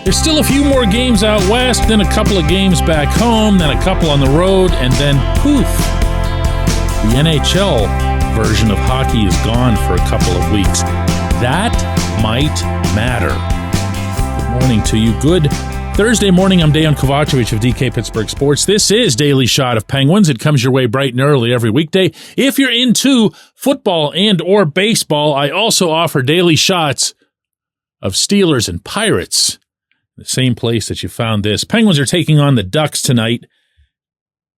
There's still a few more games out west, then a couple of games back home, then a couple on the road, and then poof, the NHL version of hockey is gone for a couple of weeks. That might matter. Good morning to you. Good Thursday morning. I'm Dejan Kovacevic of DK Pittsburgh Sports. This is Daily Shot of Penguins. It comes your way bright and early every weekday. If you're into football and or baseball, I also offer daily shots of Steelers and Pirates. The same place that you found this. Penguins are taking on the Ducks tonight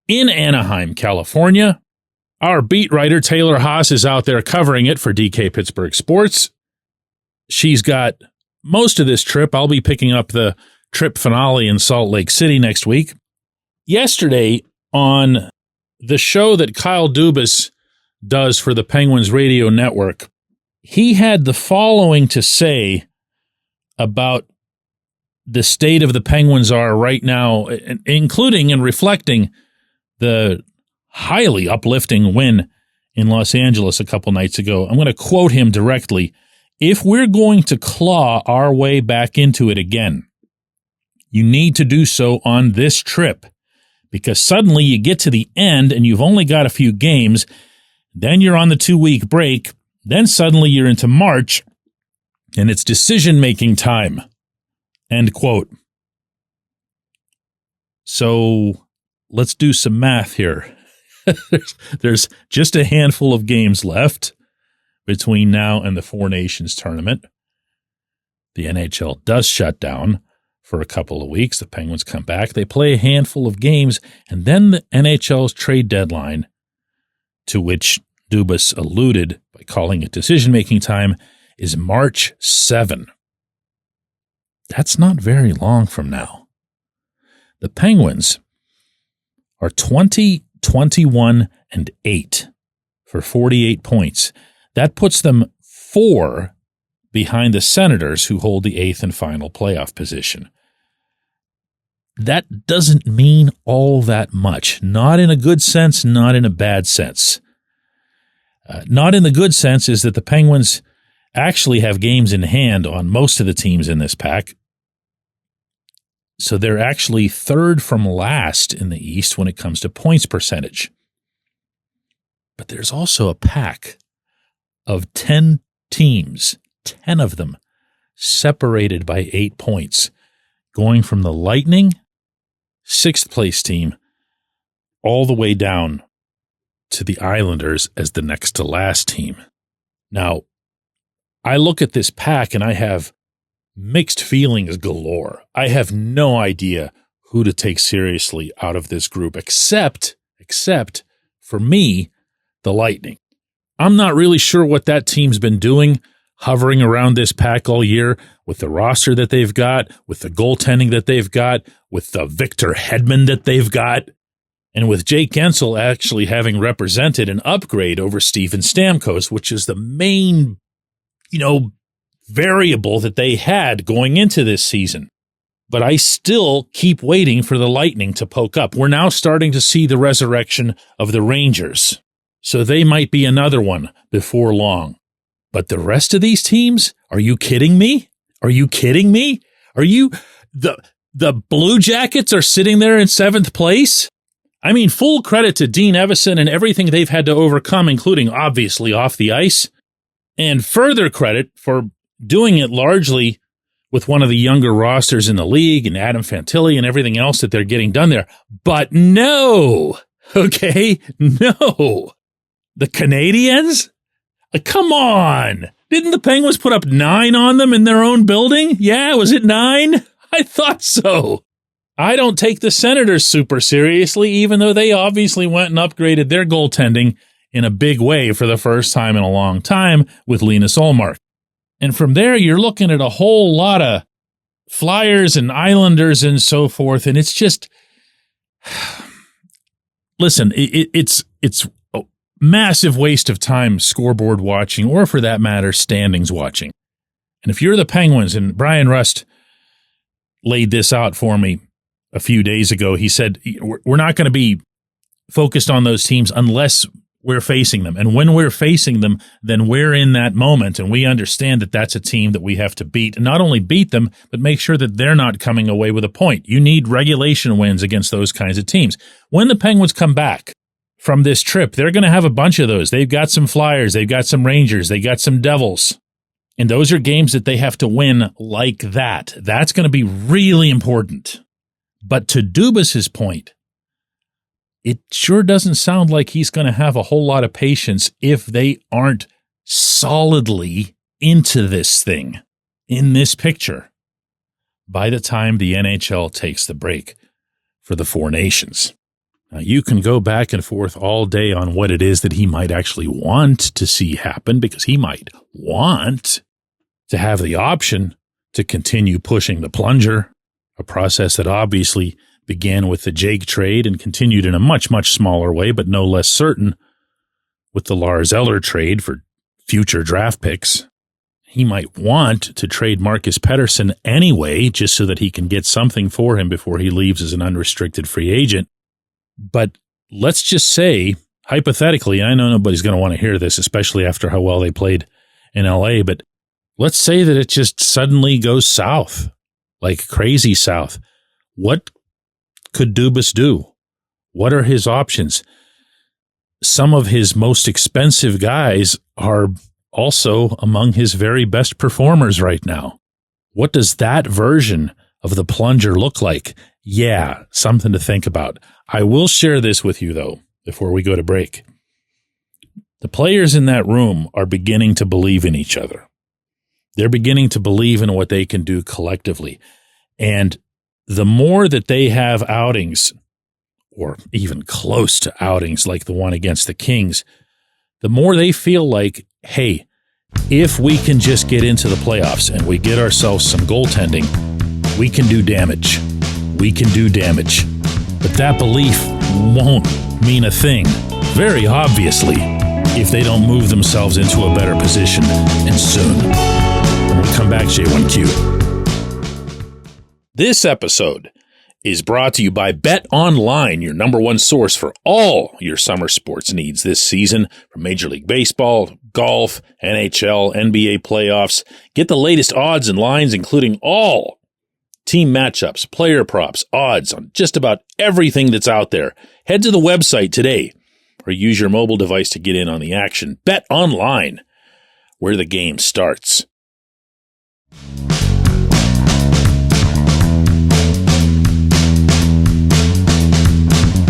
in Anaheim, California. Our beat writer, Taylor Haas, is out there covering it for DK Pittsburgh Sports. She's got most of this trip. I'll be picking up the trip finale in Salt Lake City next week. Yesterday, on the show that Kyle Dubas does for the Penguins radio network, he had the following to say about the state of the Penguins are right now, including and reflecting the highly uplifting win in Los Angeles a couple nights ago. I'm going to quote him directly. If we're going to claw our way back into it again, you need to do so on this trip, because suddenly you get to the end and you've only got a few games. Then you're on the 2-week break. Then suddenly you're into March and it's decision-making time. End quote. So let's do some math here. There's just a handful of games left between now and the Four Nations tournament. The NHL does shut down for a couple of weeks. The Penguins come back. They play a handful of games, and then the NHL's trade deadline, to which Dubas alluded by calling it decision-making time, is March 7. That's not very long from now. The Penguins are 20, 21, and 8 for 48 points. That puts them 4 behind the Senators, who hold the 8th and final playoff position. That doesn't mean all that much. Not in a good sense, not in a bad sense. Not in the good sense is that the Penguins actually have games in hand on most of the teams in this pack. So they're actually third from last in the East when it comes to points percentage. But there's also a pack of 10 teams, 10 of them, separated by 8 points, going from the Lightning, 6th place team, all the way down to the Islanders as the next to last team. Now, I look at this pack and I have mixed feelings galore. I have no idea who to take seriously out of this group, except for me, the Lightning. I'm not really sure what that team's been doing, hovering around this pack all year with the roster that they've got, with the goaltending that they've got, with the Victor Hedman that they've got, and with Jake Guentzel actually having represented an upgrade over Steven Stamkos, which is the main, variable that they had going into this season. But I still keep waiting for the Lightning to poke up. We're now starting to see the resurrection of the Rangers, so they might be another one before long. But the rest of these teams, are you kidding me? Are you kidding me? Are you, the Blue Jackets are sitting there in 7th place? I mean, full credit to Dean Evason and everything they've had to overcome, including obviously off the ice, and further credit for doing it largely with one of the younger rosters in the league and Adam Fantilli and everything else that they're getting done there. But no, okay, no. The Canadiens? Come on. Didn't the Penguins put up 9 on them in their own building? Yeah, was it 9? I thought so. I don't take the Senators super seriously, even though they obviously went and upgraded their goaltending in a big way for the first time in a long time with Linus Ullmark. And from there, you're looking at a whole lot of Flyers and Islanders and so forth, and it's just, listen, it's a massive waste of time scoreboard watching, or for that matter, standings watching. And if you're the Penguins, and Brian Rust laid this out for me a few days ago, he said, we're not going to be focused on those teams unless we're facing them. And when we're facing them, then we're in that moment and we understand that that's a team that we have to beat. And not only beat them, but make sure that they're not coming away with a point. You need regulation wins against those kinds of teams. When the Penguins come back from this trip, they're going to have a bunch of those. They've got some Flyers, they've got some Rangers, they got some Devils. And those are games that they have to win like that. That's going to be really important. But to Dubas's point, it sure doesn't sound like he's going to have a whole lot of patience if they aren't solidly into this thing, in this picture, by the time the NHL takes the break for the Four Nations. Now, you can go back and forth all day on what it is that he might actually want to see happen, because he might want to have the option to continue pushing the plunger, a process that obviously began with the Jake trade and continued in a much, much smaller way, but no less certain, with the Lars Eller trade for future draft picks. He might want to trade Marcus Pettersson anyway, just so that he can get something for him before he leaves as an unrestricted free agent. But let's just say, hypothetically, and I know nobody's going to want to hear this, especially after how well they played in LA, but let's say that it just suddenly goes south, like crazy south. What could Dubas do? What are his options? Some of his most expensive guys are also among his very best performers right now. What does that version of the plunger look like? Yeah, something to think about. I will share this with you, though, before we go to break. The players in that room are beginning to believe in each other. They're beginning to believe in what they can do collectively. And the more that they have outings, or even close to outings like the one against the Kings, the more they feel like, hey, if we can just get into the playoffs and we get ourselves some goaltending, we can do damage. We can do damage. But that belief won't mean a thing, very obviously, if they don't move themselves into a better position, and soon. When we come back, J1Q. This episode is brought to you by Bet Online, your number one source for all your summer sports needs this season, from Major League Baseball, golf, NHL, NBA playoffs. Get the latest odds and lines, including all team matchups, player props, odds on just about everything that's out there. Head to the website today or use your mobile device to get in on the action. Bet Online, where the game starts.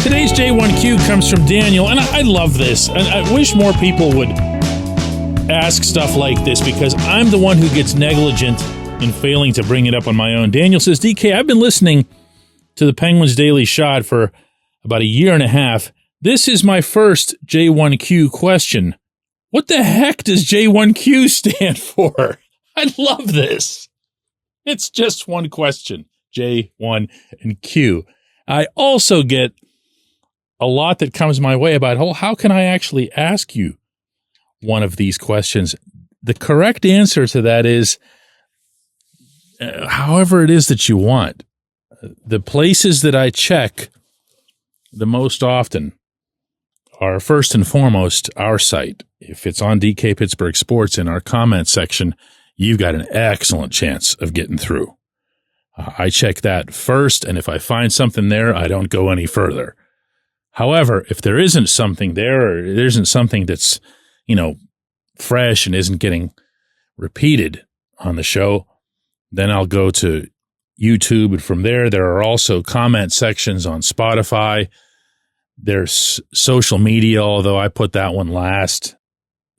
Today's J1Q comes from Daniel, and I love this. And I wish more people would ask stuff like this, because I'm the one who gets negligent in failing to bring it up on my own. Daniel says, DK, I've been listening to the Penguins Daily Shot for about a year and a half. This is my first J1Q question. What the heck does J1Q stand for? I love this. It's just one question, J1 and Q. I also get a lot that comes my way about, oh, how can I actually ask you one of these questions? The correct answer to that is however it is that you want. The places that I check the most often are, first and foremost, our site. If it's on DK Pittsburgh Sports in our comment section, you've got an excellent chance of getting through. I check that first, and if I find something there, I don't go any further. However, if there isn't something there, or there isn't something that's, fresh and isn't getting repeated on the show, then I'll go to YouTube. And from there are also comment sections on Spotify. There's social media, although I put that one last.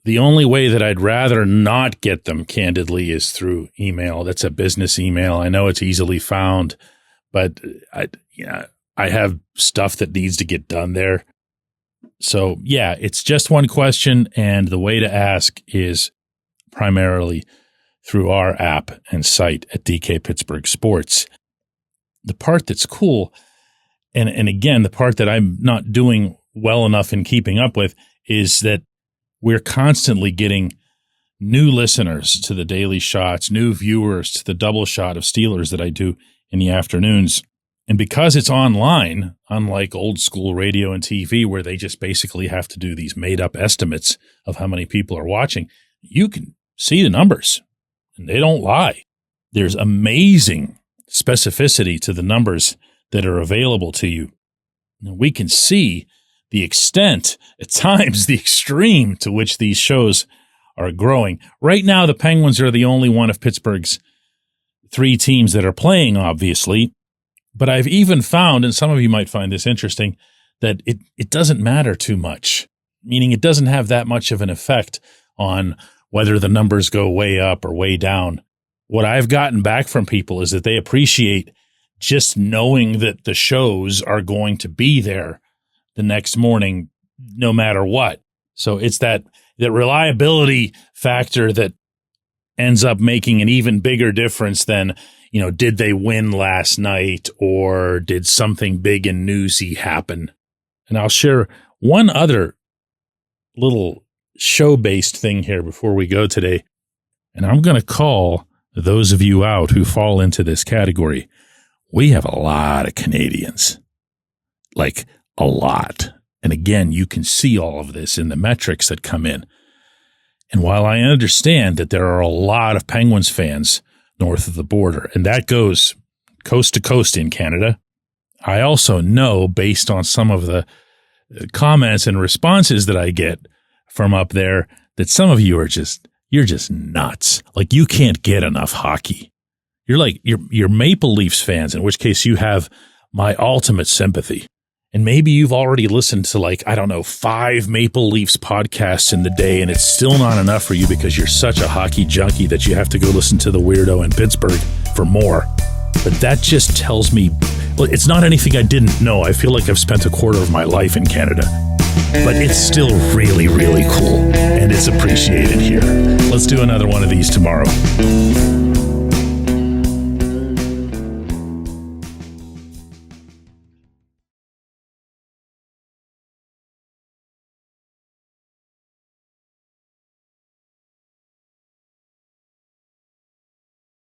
The only way that I'd rather not get them, candidly, is through email. That's a business email. I know it's easily found, but I have stuff that needs to get done there. So, yeah, it's just one question, and the way to ask is primarily through our app and site at DK Pittsburgh Sports. The part that's cool, and again, the part that I'm not doing well enough in keeping up with, is that we're constantly getting new listeners to the Daily Shots, new viewers to the double shot of Steelers that I do in the afternoons. And because it's online, unlike old school radio and TV where they just basically have to do these made up estimates of how many people are watching, you can see the numbers and they don't lie. There's amazing specificity to the numbers that are available to you. And we can see the extent, at times the extreme to which these shows are growing. Right now, the Penguins are the only one of Pittsburgh's 3 teams that are playing, obviously. But I've even found, and some of you might find this interesting, that it doesn't matter too much, meaning it doesn't have that much of an effect on whether the numbers go way up or way down. What I've gotten back from people is that they appreciate just knowing that the shows are going to be there the next morning, no matter what. So it's that reliability factor that ends up making an even bigger difference than, did they win last night or did something big and newsy happen? And I'll share one other little show-based thing here before we go today. And I'm going to call those of you out who fall into this category. We have a lot of Canadians, like a lot. And again, you can see all of this in the metrics that come in. And while I understand that there are a lot of Penguins fans north of the border, and that goes coast to coast in Canada, I also know, based on some of the comments and responses that I get from up there, that some of you you're just nuts. Like, you can't get enough hockey. You're Maple Leafs fans, in which case you have my ultimate sympathy. And maybe you've already listened to 5 Maple Leafs podcasts in the day, and it's still not enough for you because you're such a hockey junkie that you have to go listen to the weirdo in Pittsburgh for more. But that just tells me, it's not anything I didn't know. I feel like I've spent a quarter of my life in Canada. But it's still really, really cool, and it's appreciated here. Let's do another one of these tomorrow.